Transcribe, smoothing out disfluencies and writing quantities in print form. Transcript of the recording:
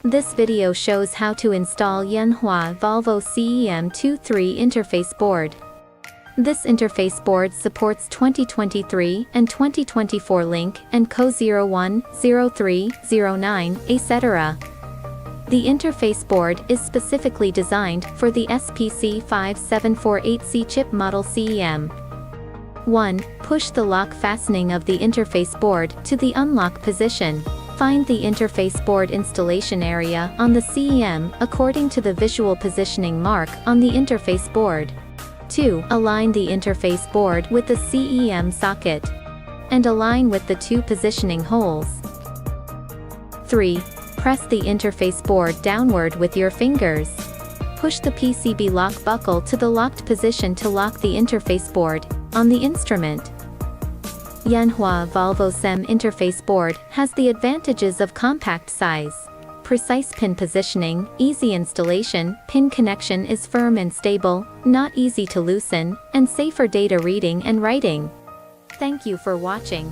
This video shows how to install Yanhua Volvo CEM 23 interface board. This interface board supports 2023 and 2024 link and CO01, 03, 09, etc. The interface board is specifically designed for the SPC5748C chip model CEM. 1. Push the lock fastening of the interface board to the unlock position. Find the interface board installation area on the CEM according to the visual positioning mark on the interface board. 2. Align the interface board with the CEM socket and align with the two positioning holes. 3. Press the interface board downward with your fingers. Push the PCB lock buckle to the locked position to lock the interface board on the instrument. Yanhua Volvo CEM interface board has the advantages of compact size, precise pin positioning, easy installation, pin connection is firm and stable, not easy to loosen, and safer data reading and writing. Thank you for watching.